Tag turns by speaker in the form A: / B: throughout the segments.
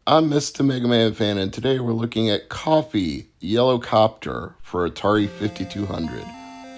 A: I'm Mr. MegaManFan, and today we're looking at Koffi, Yellow Kopter for Atari 5200.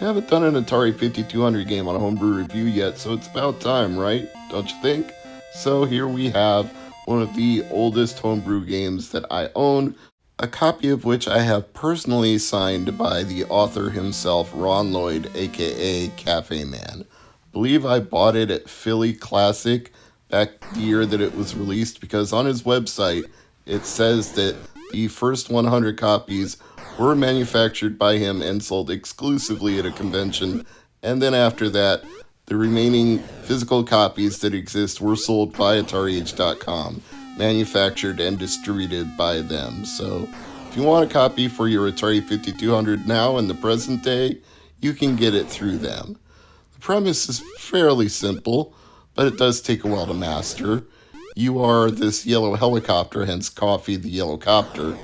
A: We haven't done an Atari 5200 game on a Homebrew review yet, so it's about time, right? Don't you think? So here we have one of the oldest Homebrew games that I own, a copy of which I have personally signed by the author himself, Ron Lloyd, aka Cafe Man. I believe I bought it at Philly Classic back the year that it was released, because on his website it says that the first 100 copies were manufactured by him and sold exclusively at a convention, and then after that the remaining physical copies that exist were sold by AtariAge.com, manufactured and distributed by them. So if you want a copy for your Atari 5200 now in the present day, you can get it through them. The premise is fairly simple, but it does take a while to master. You are this yellow helicopter, hence Koffi the Yellow Kopter,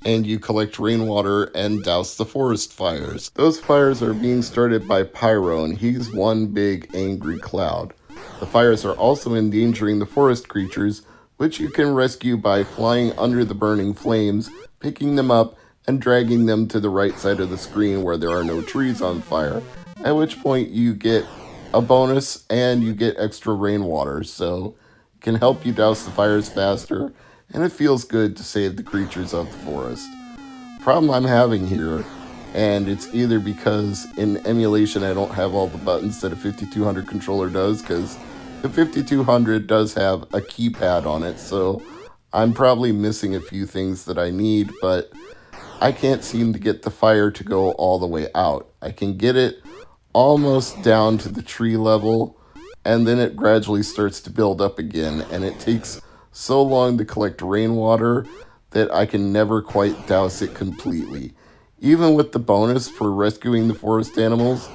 A: and you collect rainwater and douse the forest fires. Those fires are being started by Pyro, and he's one big angry cloud. The fires are also endangering the forest creatures, which you can rescue by flying under the burning flames, picking them up, and dragging them to the right side of the screen where there are no trees on fire, at which point you get a bonus and you get extra rainwater, so it can help you douse the fires faster, and it feels good to save the creatures of the forest. Problem I'm having here, and it's either because in emulation I don't have all the buttons that a 5200 controller does, because the 5200 does have a keypad on it, so I'm probably missing a few things that I need, but I can't seem to get the fire to go all the way out. I can get it almost down to the tree level, and then it gradually starts to build up again, and it takes so long to collect rainwater that I can never quite douse it completely. Even with the bonus for rescuing the forest animals,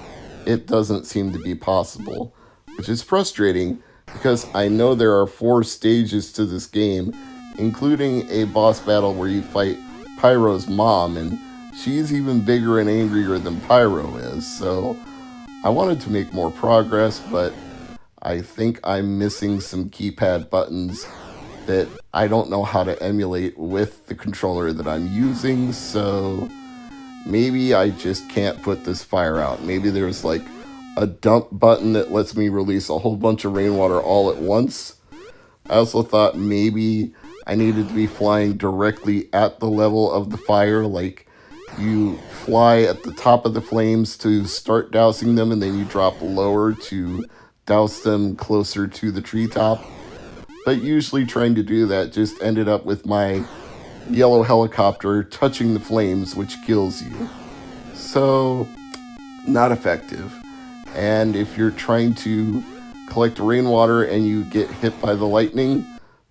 A: it doesn't seem to be possible, which is frustrating because I know there are 4 stages to this game, including a boss battle where you fight Pyro's mom, and she's even bigger and angrier than Pyro is, so I wanted to make more progress, but I think I'm missing some keypad buttons that I don't know how to emulate with the controller that I'm using, so maybe I just can't put this fire out. Maybe there's like a dump button that lets me release a whole bunch of rainwater all at once. I also thought maybe I needed to be flying directly at the level of the fire, like you fly at the top of the flames to start dousing them, and then you drop lower to douse them closer to the treetop. But usually trying to do that just ended up with my yellow helicopter touching the flames, which kills you. So, not effective. And if you're trying to collect rainwater and you get hit by the lightning,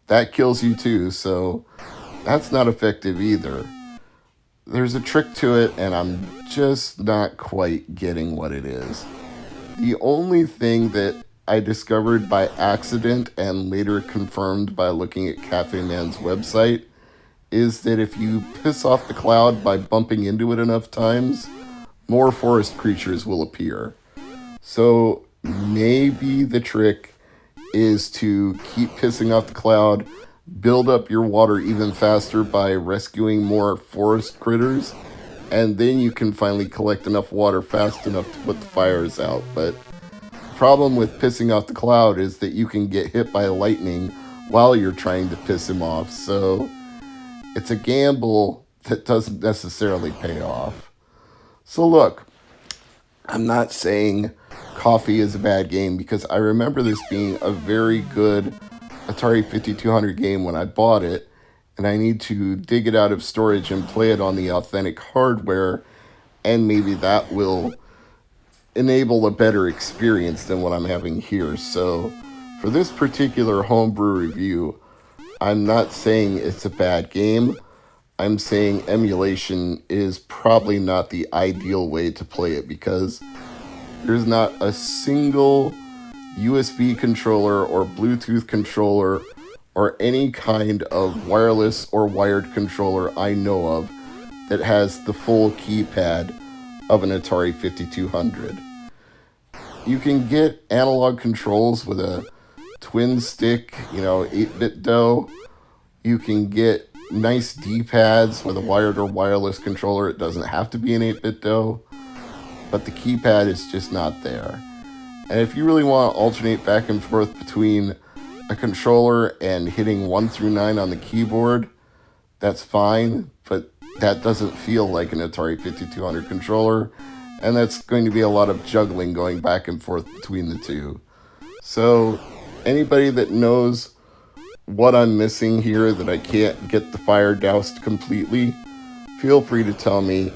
A: that kills you too, so that's not effective either. There's a trick to it, and I'm just not quite getting what it is. The only thing that I discovered by accident and later confirmed by looking at Cafe Man's website is that if you piss off the cloud by bumping into it enough times, more forest creatures will appear. So maybe the trick is to keep pissing off the cloud, build up your water even faster by rescuing more forest critters, and then you can finally collect enough water fast enough to put the fires out. But the problem with pissing off the cloud is that you can get hit by lightning while you're trying to piss him off, so it's a gamble that doesn't necessarily pay off. So look, I'm not saying Koffi is a bad game, because I remember this being a very good Atari 5200 game when I bought it, and I need to dig it out of storage and play it on the authentic hardware, and maybe that will enable a better experience than what I'm having here. So for this particular homebrew review, I'm not saying it's a bad game. I'm saying emulation is probably not the ideal way to play it, because there's not a single USB controller or Bluetooth controller or any kind of wireless or wired controller I know of that has the full keypad of an Atari 5200. You can get analog controls with a twin stick, 8-bit DOE, You can get nice D-pads with a wired or wireless controller. It doesn't have to be an 8-bit though, but the keypad is just not there. And if you really want to alternate back and forth between a controller and hitting 1 through 9 on the keyboard, that's fine, but that doesn't feel like an Atari 5200 controller, and that's going to be a lot of juggling going back and forth between the two. So anybody that knows what I'm missing here, that I can't get the fire doused completely, feel free to tell me.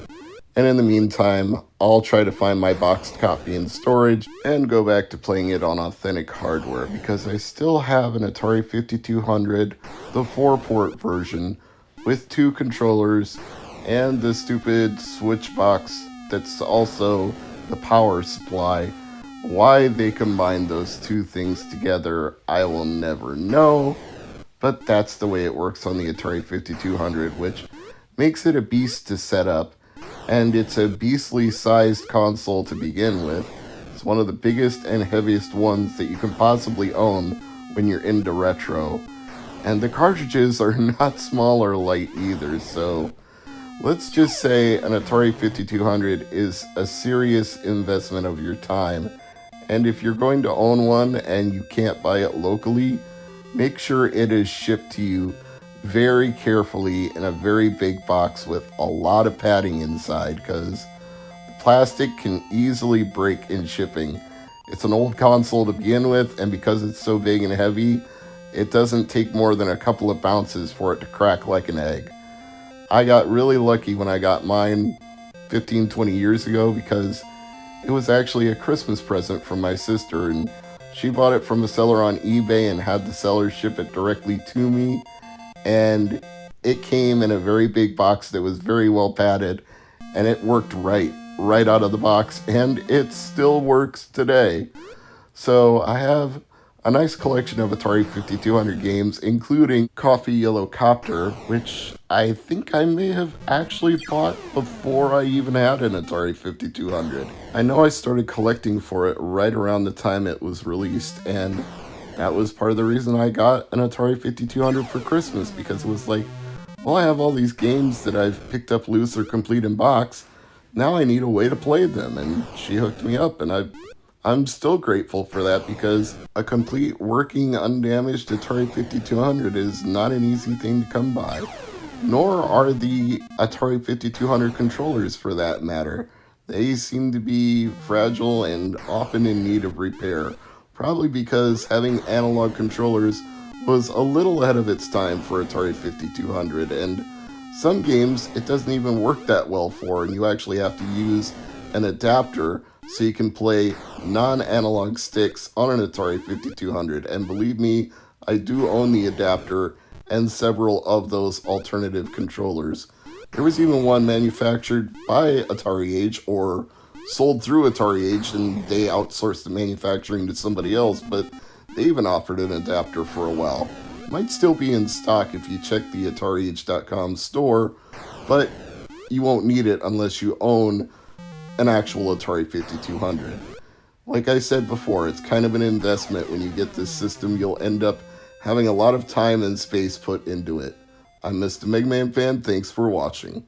A: And in the meantime, I'll try to find my boxed copy in storage and go back to playing it on authentic hardware, because I still have an Atari 5200, the 4-port version, with 2 controllers and the stupid switch box that's also the power supply. Why they combined those 2 things together, I will never know, but that's the way it works on the Atari 5200, which makes it a beast to set up. And it's a beastly sized console to begin with. It's one of the biggest and heaviest ones that you can possibly own when you're into retro. And the cartridges are not small or light either, so let's just say an Atari 5200 is a serious investment of your time. And if you're going to own one and you can't buy it locally, make sure it is shipped to you very carefully in a very big box with a lot of padding inside, because the plastic can easily break in shipping. It's an old console to begin with, and because it's so big and heavy, it doesn't take more than a couple of bounces for it to crack like an egg. I got really lucky when I got mine 15-20 years ago, because it was actually a Christmas present from my sister, and she bought it from a seller on eBay and had the seller ship it directly to me. And it came in a very big box that was very well padded, and it worked right out of the box, and it still works today. So I have a nice collection of Atari 5200 games, including Koffi Yellow Kopter, which I think I may have actually bought before I even had an Atari 5200. I know I started collecting for it right around the time it was released, and that was part of the reason I got an Atari 5200 for Christmas, because it was like, well, I have all these games that I've picked up loose or complete in box. Now I need a way to play them, and she hooked me up, and I'm still grateful for that, because a complete working undamaged Atari 5200 is not an easy thing to come by. Nor are the Atari 5200 controllers, for that matter. They seem to be fragile and often in need of repair. Probably because having analog controllers was a little ahead of its time for Atari 5200, and some games it doesn't even work that well for, and you actually have to use an adapter so you can play non-analog sticks on an Atari 5200, and believe me, I do own the adapter and several of those alternative controllers. There was even one manufactured by Atari Age, or sold through Atari Age, and they outsourced the manufacturing to somebody else, but they even offered an adapter for a while. Might still be in stock if you check the AtariAge.com store, but you won't need it unless you own an actual Atari 5200. Like I said before, it's kind of an investment when you get this system. You'll end up having a lot of time and space put into it. I'm Mr. MegaManFan, thanks for watching.